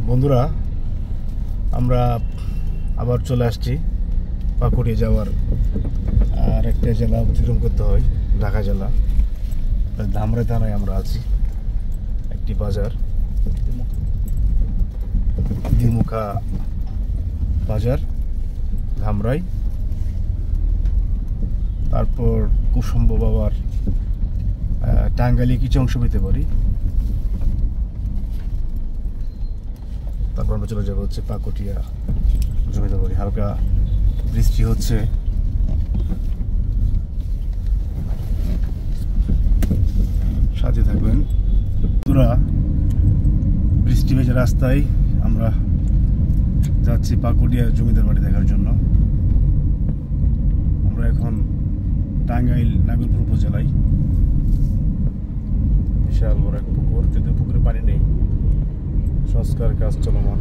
বন্ধুরা, আমরা আবার চলে আসছি পাকুড়িয়া যাওয়ার আর একটা জেলা অতিক্রম করতে হয়, ঢাকা জেলা ধামরাই থানায় আমরা আছি। একটি বাজার, দ্বিমুখা বাজার ধামরাই, তারপর কুসুম্ব বাবার টাঙ্গাইলে কিছু অংশ পেতে পারি, তারপর আমরা চলে যাবো হচ্ছে পাকুড়িয়া জমিতে পারি। হালকা বৃষ্টি হচ্ছে, সাথে থাকবেন বন্ধুরা। বৃষ্টি ভেজা রাস্তায় আমরা যাচ্ছি পাকুড়িয়া জমিদার বাড়ি দেখার জন্য। আমরা এখন টাঙ্গাইল নাগরপুর উপজেলায়। বিশাল বড় এক পুকুর, কিন্তু পুকুরে পানি নেই, সংস্কার কাজ চলমান।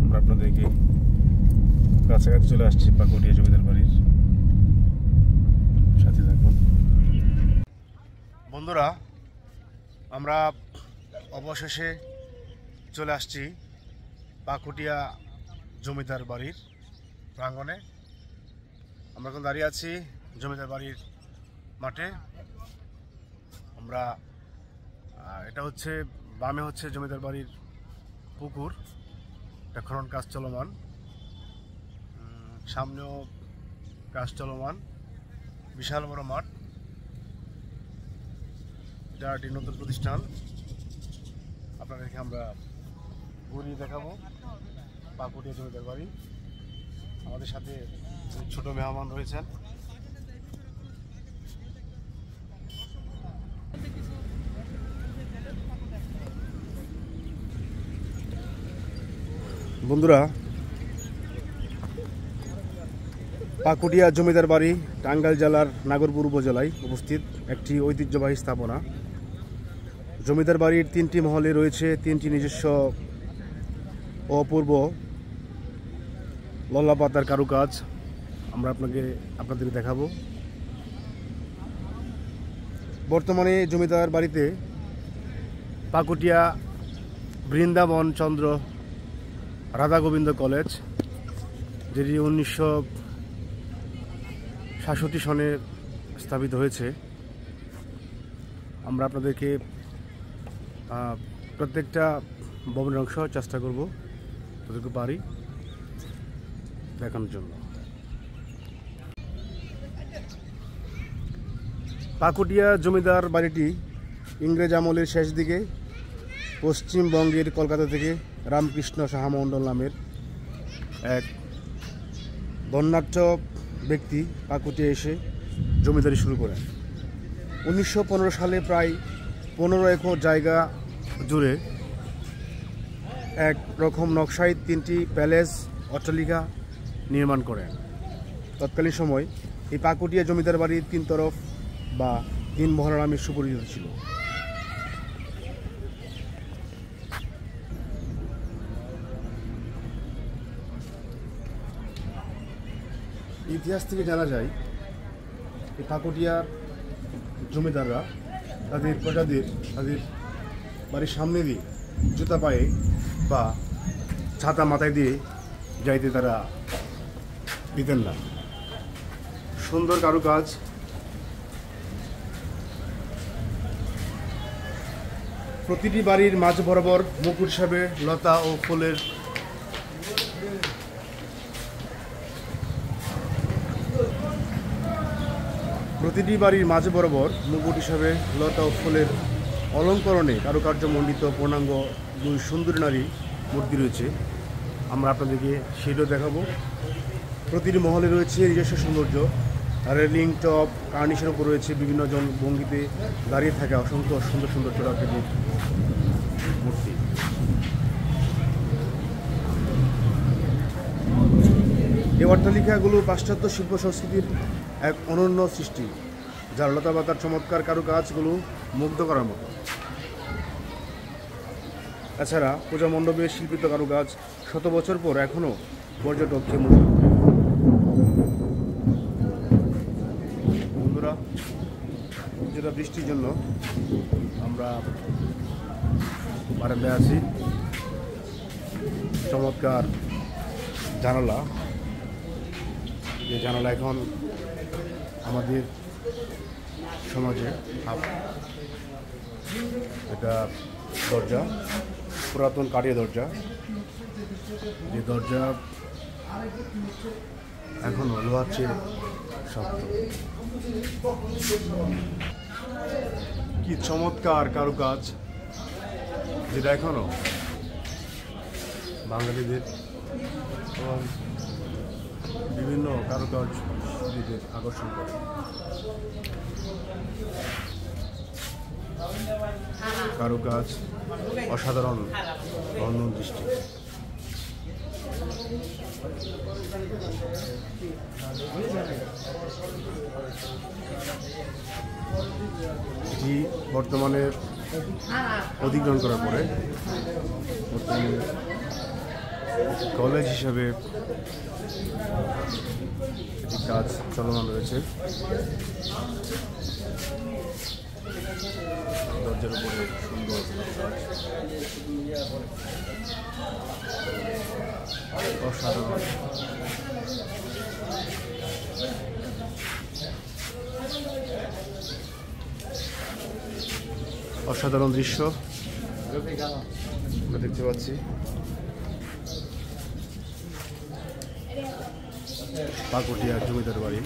আমরা আপনাদেরকে কাছাকাছি চলে আসছি পাকুড়িয়া জমিদার বাড়ির, সাথে থাকুন বন্ধুরা। আমরা অবশেষে চলে আসছি পাকুড়িয়া জমিদার বাড়ির প্রাঙ্গণে। আমরা এখন দাঁড়িয়ে আছি জমিদার বাড়ির মাঠে। আমরা এটা হচ্ছে বামে হচ্ছে জমিদার বাড়ির পুকুর, এটা খনন কাজ চলমান, সামনেও কাজ চলমান, বিশাল বড় মাঠ। এটা একটি নতুন প্রতিষ্ঠান, আপনাদেরকে আমরা ঘুরিয়ে দেখাবো পাকুড়িয়া জমিদার বাড়ি। আমাদের সাথে ছোট মেহমান রয়েছেন। বন্ধুরা, পাকুড়িয়া জমিদার বাড়ি টাঙ্গাইল জেলার নাগরপুর উপজেলায় অবস্থিত একটি ঐতিহ্যবাহী স্থাপনা। জমিদার বাড়ির 3টি মহলে রয়েছে 3টি নিজস্ব অপূর্ব লল্লাপাতার কারুকাজ। আমরা আপনাদের দেখাবো। বর্তমানে জমিদার বাড়িতে পাকুড়িয়া বৃন্দাবন চন্দ্র রাধা গোবিন্দ কলেজ, যেটি 1967 সনে স্থাপিত হয়েছে। আমরা আপনাদেরকে প্রত্যেকটা ভবনের অংশ চেষ্টা করব যতটুকু পারি দেখানোর জন্য। পাকুড়িয়া জমিদার বাড়িটি ইংরেজ আমলের শেষ দিকে পশ্চিমবঙ্গের কলকাতা থেকে রামকৃষ্ণ সাহা মণ্ডল নামের এক বর্ণাঢ্য ব্যক্তি পাকুড়িয়া এসে জমিদারি শুরু করেন। 1915 সালে প্রায় 15 একর জায়গা জুড়ে এক রকম নকশায় 3টি প্যালেস অট্টালিকা নির্মাণ করেন। তৎকালীন সময় এই পাকুড়িয়া জমিদার বাড়ির 3 তরফ বা 3 মহলা নামে সুপরিচিত ছিল। ইতিহাস থেকে জানা যায় এই পাকুড়িয়ার জমিদাররা তাদের প্রজাদের তাদের বাড়ির সামনে দিয়ে জুতা পায়ে বা ছাতা মাথায় দিয়ে যাইতে তারা দিতেন না। সুন্দর কারুকাজ, প্রতিটি বাড়ির মাঝ বরাবর মুকুট হিসাবে লতা ও ফুলের অলঙ্করণে কারুকার্য মণ্ডিত পূর্ণাঙ্গ 2 সুন্দরী নারী মূর্তি রয়েছে। আমরা আপনাদেরকে সেটাও দেখাবো। প্রতিটি মহলে রয়েছে নিজস্ব সৌন্দর্য। রেলিং, টপ, কার্নিশের উপর রয়েছে বিভিন্ন জন ভঙ্গিতে দাঁড়িয়ে থাকা অসংখ্য সুন্দর সুন্দর চোরাকৃতির মূর্তি। এই অট্টালিকাগুলো পাশ্চাত্য শিল্প সংস্কৃতির এক অনন্য সৃষ্টি, যার লতাপাতার চমৎকার কারুকাজগুলো মুগ্ধ করার মতো। এছাড়া পূজা মণ্ডপের শিল্পিত কারুকাজ শত বছর পর এখনও পর্যটককে মুগ্ধ করে। বৃষ্টির জন্য আমরা বারান্দায় আছি। চমৎকার জানালা, যে জানালা এখন আমাদের সমাজে এটা দরজা, পুরাতন কাঠের দরজা, যে দরজা এখনও লোহার চেয়ে শক্ত। কি চমৎকার কারুকাজ, যেটা এখনও বাঙালিদের এবং বিভিন্ন কারুকাজ আকর্ষণ করে। কারুকাজ অসাধারণ রন্ধন দৃষ্টি। এটি বর্তমানে অধিগ্রহণ করার পরে বর্তমানে কলেজ হিসাবে এটি কাজ চলমান রয়েছে। দরজার উপরে সুন্দর অসাধারণ। অসাধারণ দৃশ্য আমরা দেখতে পাচ্ছি। পাকুটিয়া জমিদার বাড়ি।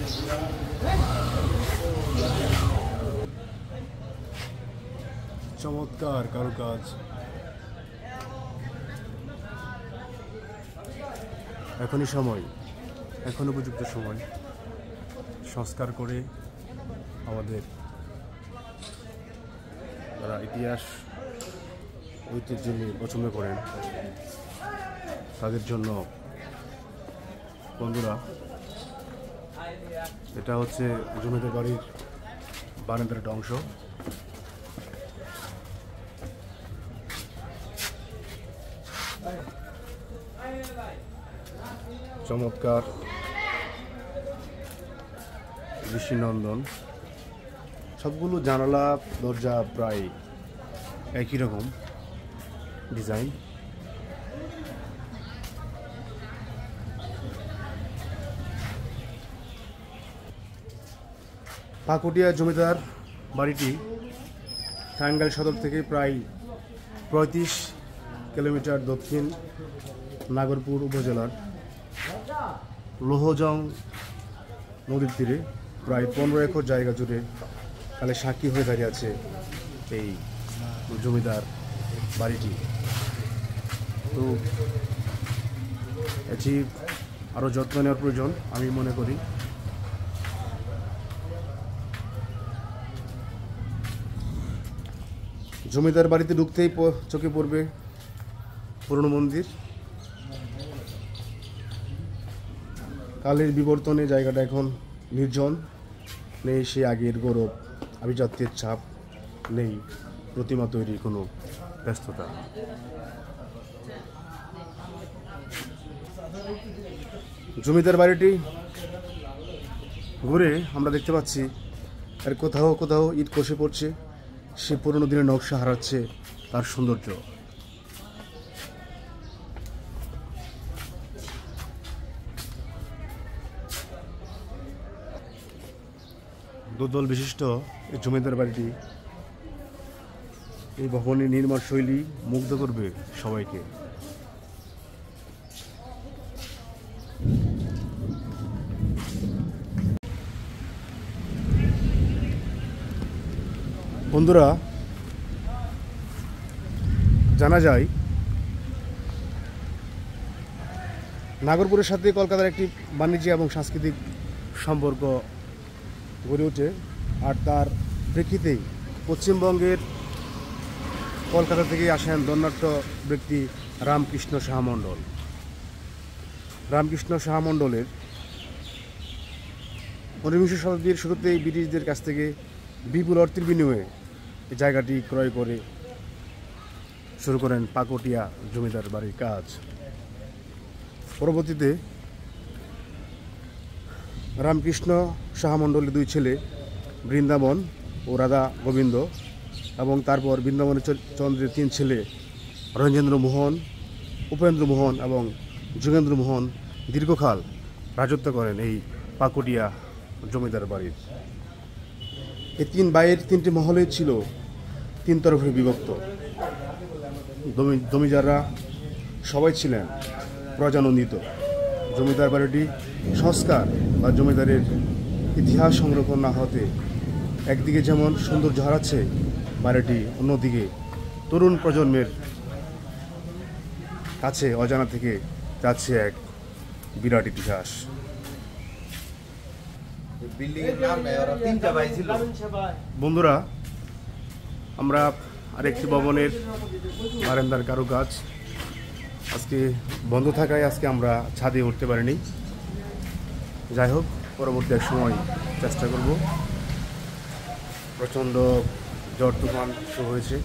চমৎকার কারুকাজ। এখনই সময়, এখন উপযুক্ত সময় সংস্কার করে আমাদের যারা ইতিহাস ঐতিহ্য নিয়ে পছন্দ করেন তাদের জন্য বন্ধুরা, এটা হচ্ছে জমিদার বাড়ির বারান্দার একটা অংশ। চমৎকার দৃষ্টিনন্দন। সবগুলো জানালা দরজা প্রায় একই রকম ডিজাইন। পাকুটিয়া জমিদার বাড়িটি টাঙ্গাইল সদর থেকে প্রায় 35 কিলোমিটার দক্ষিণ নাগরপুর উপজেলার লোহজং নদীর তীরে প্রায় 15 একর জায়গা জুড়ে কালে সাক্ষী হয়ে দাঁড়িয়ে আছে এই জমিদার বাড়িটি। তো এটি আরও যত্ন নেওয়ার প্রয়োজন আমি মনে করি। জমিদার বাড়িতে ঢুকতেই চোখে পড়বে পুরনো মন্দির। কালের বিবর্তনে জায়গাটা এখন নির্জন, নেই সে আগের গৌরব, আভিজাত্যের ছাপ, নেই প্রতিমা তৈরির কোনো ব্যস্ততা। জমিদার বাড়িটি ঘুরে আমরা দেখতে পাচ্ছি আর কোথাও কোথাও ইট খসে পড়ছে, সে পুরনো দিনের নকশা হারাচ্ছে তার সৌন্দর্য। দোতল বিশিষ্ট এই জমিদার বাড়িটি, এই ভবনের নির্মাণ শৈলী মুগ্ধ করবে সবাইকে। বন্ধুরা, জানা যায় নাগরপুরের সাথে কলকাতার একটি বাণিজ্য এবং সাংস্কৃতিক সম্পর্ক গড়ে ওঠে, আর তার প্রেক্ষিতেই পশ্চিমবঙ্গের কলকাতা থেকে আসেন ধন্যাঢ্য ব্যক্তি রামকৃষ্ণ সাহা মণ্ডল। রামকৃষ্ণ সাহা মণ্ডলের 19বিংশ শতাব্দীর শুরুতেই ব্রিটিশদের কাছ থেকে বিপুল অর্থের বিনিময়ে এই জায়গাটি ক্রয় করে শুরু করেন পাকুটিয়া জমিদার বাড়ির কাজ। পরবর্তীতে রামকৃষ্ণ সাহা মণ্ডলের দুই ছেলে বৃন্দাবন ও রাধা গোবিন্দ, এবং তারপর বৃন্দাবন চন্দ্রের 3 ছেলে রঞ্জেন্দ্র মোহন, উপেন্দ্র মোহন এবং যোগেন্দ্র মোহন দীর্ঘকাল রাজত্ব করেন এই পাকুটিয়া জমিদার বাড়ির। এই 3 ভাইয়ের 3টি মহলে ছিল 3 তরফে বিভক্ত। জমিদাররা সবাই ছিলেন প্রজানন্দিত। জমিদার বাড়িটি সংস্কার বা জমিদারের ইতিহাস সংরক্ষণ না হতে একদিকে যেমন সৌন্দর্য হারাচ্ছে বাড়িটি, অন্যদিকে তরুণ প্রজন্মের কাছে অজানা থেকে যাচ্ছে এক বিরাট ইতিহাস। বন্ধুরা, আমরা আরেকটি ভবনের বারান্দার কারুকাজ আজকে বন্ধ থাকায় আজকে আমরা ছাদে উঠতে পারিনি। যাই হোক, পরবর্তী এক সময় চেষ্টা করব। প্রচণ্ড ঝড় তুফান শুরু হয়েছে।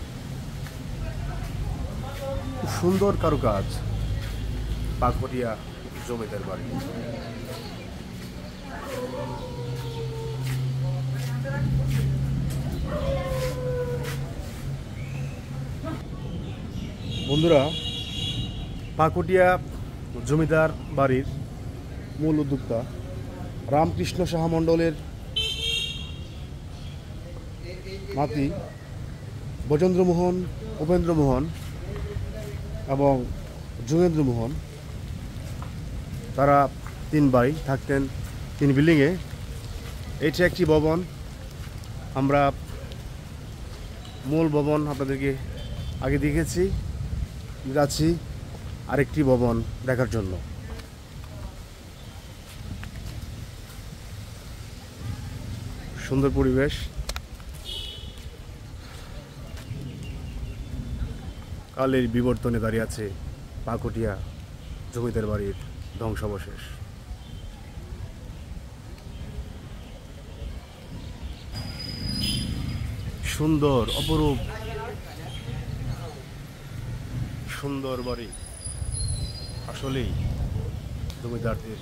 খুব সুন্দর কারুকাজ পাকুটিয়া জমিদার বাড়ি। বন্ধুরা, পাকুটিয়া জমিদার বাড়ির মূল উদ্যোক্তা রামকৃষ্ণ সাহা মণ্ডলের নাতি ব্রজেন্দ্র মোহন, উপেন্দ্র মোহন এবং যোগেন্দ্র মোহন, তারা 3 ভাই থাকতেন 3 বিল্ডিংয়ে। এটি একটি ভবন। আমরা মূল ভবন আপনাদেরকে আগে দেখেছি, যাচ্ছি আরেকটি ভবন দেখার জন্য। সুন্দর পরিবেশ। কালের বিবর্তনে দাঁড়িয়ে আছে পাকুটিয়া জমিদার বাড়ির ধ্বংসাবশেষ। সুন্দর, অপরূপ সুন্দর বাড়ি। আসলেই জমিদারদের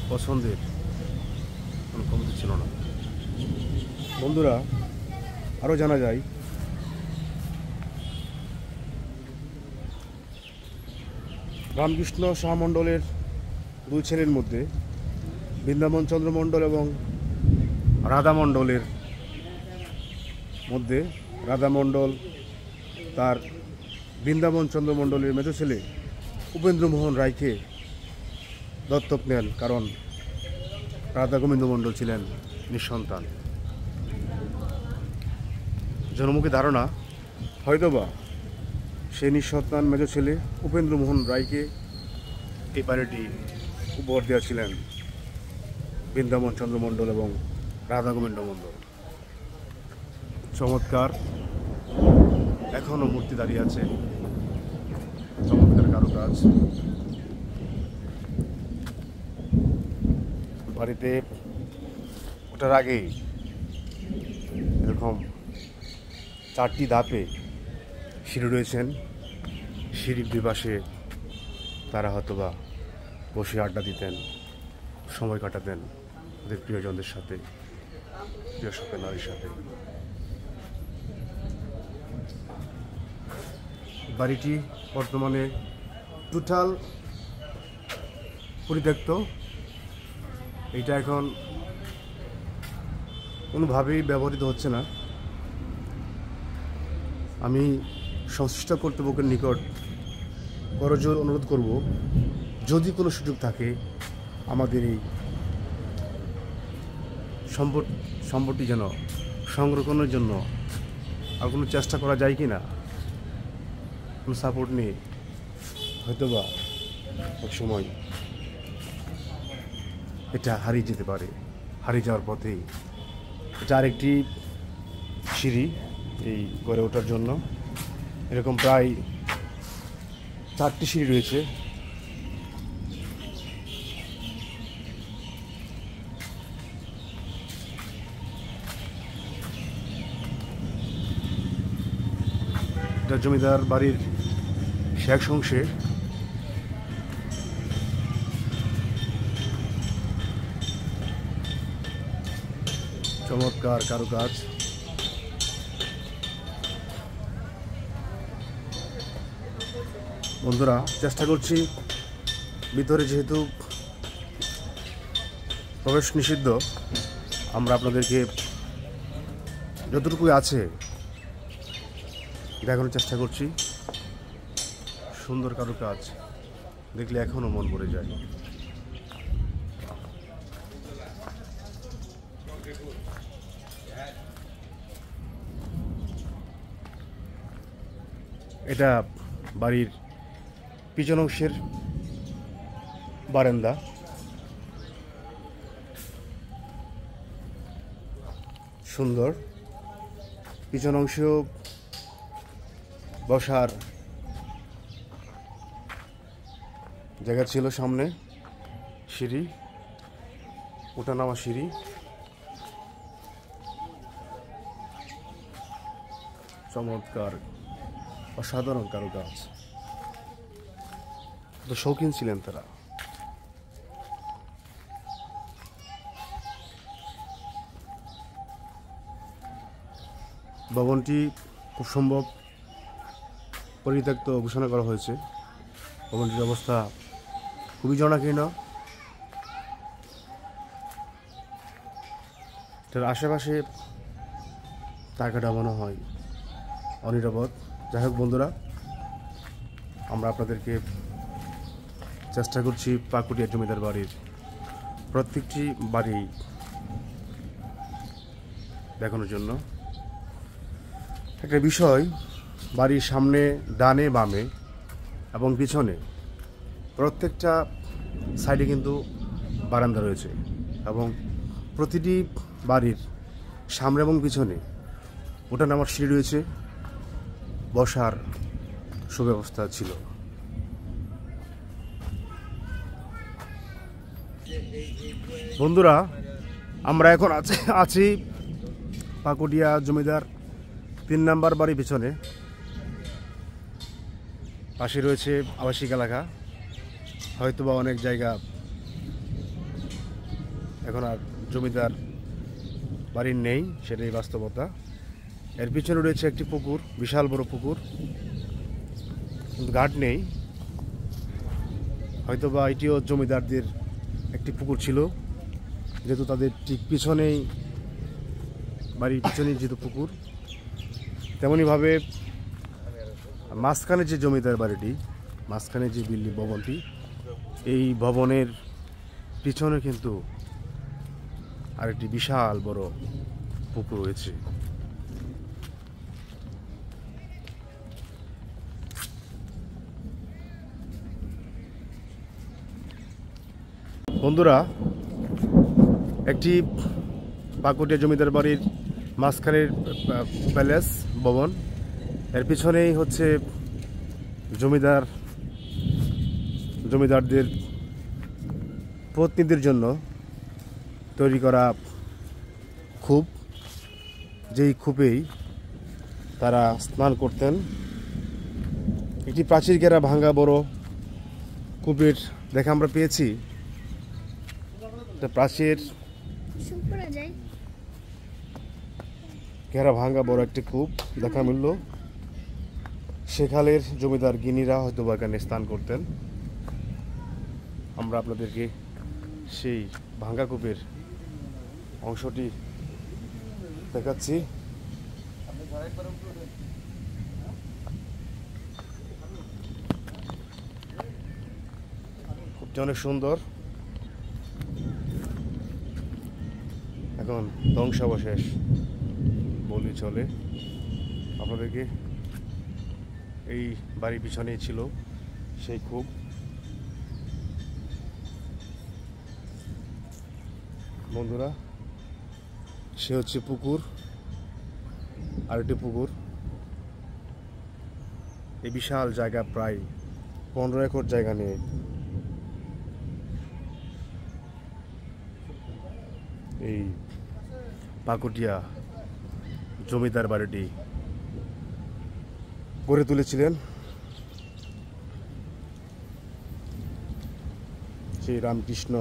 পছন্দের কোনো কমতি ছিল না। বন্ধুরা, আরও জানা যায় রামকৃষ্ণ সাহা মণ্ডলের 2 ছেলের মধ্যে বৃন্দাবন চন্দ্র মণ্ডল এবং রাধা মণ্ডলের মধ্যে রাধা মণ্ডল তার বৃন্দাবন চন্দ্র মণ্ডলের মেজ ছেলে উপেন্দ্র মোহন রায়কে দত্তক নেন, কারণ রাধা গোবিন্দ মণ্ডল ছিলেন নিঃসন্তান। জনমুখী ধারণা, হয়তোবা সেই নিঃসন্তান মেজ ছেলে উপেন্দ্র মোহন রায়কে এই বাড়িটি উপহার দিয়েছিলেন বৃন্দাবন চন্দ্র মণ্ডল এবং রাধা গোবিন্দ মণ্ডল। চমৎকার, এখনও মূর্তি দাঁড়িয়ে আছে, চমৎকার কারুকাজ। বাড়িতে ওঠার আগেই এরকম 4টি ধাপে সিঁড়ি রয়েছেন। সিঁড়ির 2 পাশে তারা হয়তোবা বসে আড্ডা দিতেন, সময় কাটাতেন ওদের প্রিয়জনদের সাথে, প্রিয় সকল নারীর সাথে। বাড়িটি বর্তমানে টোটাল পরিত্যক্ত। এটা এখন কোনোভাবেই ব্যবহৃত হচ্ছে না। আমি সংশ্লিষ্ট কর্তৃপক্ষের নিকট করজোর অনুরোধ করব, যদি কোনো সুযোগ থাকে আমাদের এই সম্পত্তি যেন সংরক্ষণের জন্য আর কোনো চেষ্টা করা যায় কি না, কোনো সাপোর্ট নিয়ে হয়তোবা এক সময় এটা হারিয়ে যেতে পারে। হারিয়ে যাওয়ার পথেই এটা আরেকটি সিঁড়ি এই গড়ে ওঠার জন্য। এরকম প্রায় 4টি সিঁড়ি রয়েছে। এটা জমিদার বাড়ির শেষ অংশে। চমৎকার কারুকাজ। বন্ধুরা, চেষ্টা করছি ভিতরে যেহেতু প্রবেশ নিষিদ্ধ, আমরা আপনাদেরকে যতটুকু আছে দেখানোর চেষ্টা করছি। সুন্দর কারুকাজ দেখলে এখনো মন ভরে যায়। এটা বাড়ির পিছন অংশের বারান্দা। সুন্দর পিছন অংশেও বসার জায়গা ছিল, সামনে সিঁড়ি, ওঠানামা সিঁড়ি। চমৎকার অসাধারণ কারুকাজ, তো শৌখিন ছিলেন তারা। ভবনটি খুব সম্ভব পরিত্যক্ত ঘোষণা করা হয়েছে। ভবনটির অবস্থা খুবই জনাকীর্ণ। তার আশেপাশে টাকাটা মনে হয় অনিরাপদ। যাই হোক বন্ধুরা, আমরা আপনাদেরকে চেষ্টা করছি পাকুটিয়া জমিদার বাড়ির প্রত্যেকটি বাড়ি দেখানোর জন্য। একটা বিষয়, বাড়ির সামনে, ডানে বামে এবং পিছনে প্রত্যেকটা সাইডে কিন্তু বারান্দা রয়েছে, এবং প্রতিটি বাড়ির সামনে এবং পিছনে ওঠানামার সিঁড়ি রয়েছে, বসার সুব্যবস্থা ছিল। বন্ধুরা, আমরা এখন আছি পাকুটিয়া জমিদার 3 নম্বর বাড়ির পিছনে। পাশে রয়েছে আবাসিক এলাকা, হয়তোবা অনেক জায়গা এখন আর জমিদার বাড়ির নেই, সেটাই বাস্তবতা। এর পিছনে রয়েছে একটি পুকুর, বিশাল বড় পুকুর, কিন্তু ঘাট নেই। হয়তোবা এটিও জমিদারদের একটি পুকুর ছিল, যেহেতু তাদের ঠিক পিছনেই, বাড়ির পিছনেই যেহেতু পুকুর। তেমনইভাবে মাঝখানে যে জমিদার বাড়িটি, মাঝখানে যে বিল্ডিং ভবনটি, এই ভবনের পিছনে কিন্তু আরেকটি বিশাল বড় পুকুর রয়েছে। বন্ধুরা, একটি পাকুটিয়া জমিদার বাড়ির মাঝখানের প্যালেস ভবন, এর পিছনেই হচ্ছে জমিদারদের পত্নীদের জন্য তৈরি করা কূপ, যেই কূপেই তারা স্নান করতেন। একটি প্রাচীর ঘেরা ভাঙ্গা বড় কূপের দেখা আমরা পেয়েছি। প্রাচীর ঘেরা ভাঙ্গা বড় একটি কূপ দেখা মিলল। সেকালের জমিদার গিনিরা হয়তো বা এখানে স্নান করতেন। আমরা আপনাদেরকে সেই ভাঙ্গা কূপের অংশটি দেখাচ্ছি। কূপটি অনেক সুন্দর, এখন ধ্বংসাবশেষ বলি চলে। আপনাদেরকে এই বাড়ির পিছনেই ছিল সেই কূপ। বন্ধুরা, সে হচ্ছে পুকুর, আরেকটি পুকুর। এই বিশাল জায়গা, প্রায় 15 একর জায়গা নিয়ে এই পাকুটিয়া জমিদার বাড়িটি গড়ে তুলেছিলেন শ্রী রামকৃষ্ণ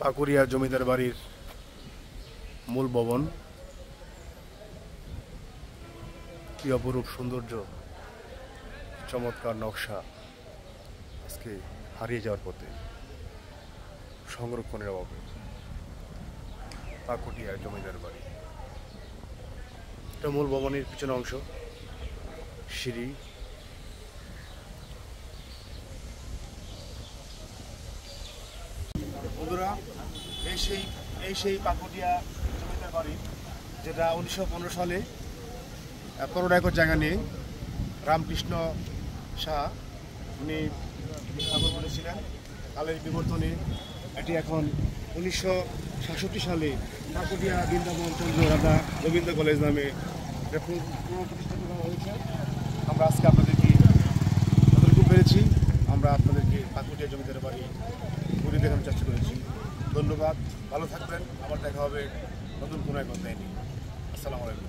পাকুড়িয়া জমিদার বাড়ির মূল ভবন। কি অপরূপ সৌন্দর্য, চমৎকার নকশা আজকে হারিয়ে যাওয়ার পথে, সংরক্ষণের অভাবে। পাকুড়িয়া জমিদার বাড়ি, এটা মূল ভবনের পিছনে অংশ, সিঁড়ি। বন্ধুরা, এই সেই পাকুড়িয়া জমিদার বাড়ি, যেটা 1915 সালে 15 একর জায়গা নিয়ে রামকৃষ্ণ শাহ উনি স্থাপন করেছিলেন। কালের বিবর্তনে এটি এখন 1966 সালে পাকুড়িয়া বৃন্দাবন চন্দ্র রাধা গোবিন্দ কলেজ নামে এটা পুনঃপ্রতিষ্ঠিত করা হয়েছে। আমরা আজকে আপনাদেরকে যতটুকু পেরেছি আমরা আপনাদেরকে পাকুড়িয়া জমিদার বাড়ি ঘুরে দেখানোর চেষ্টা করেছি। ধন্যবাদ, ভালো থাকবেন, আবার দেখা হবে নতুন কোনো এক অধ্যায় নিয়ে। আসসালামু আলাইকুম।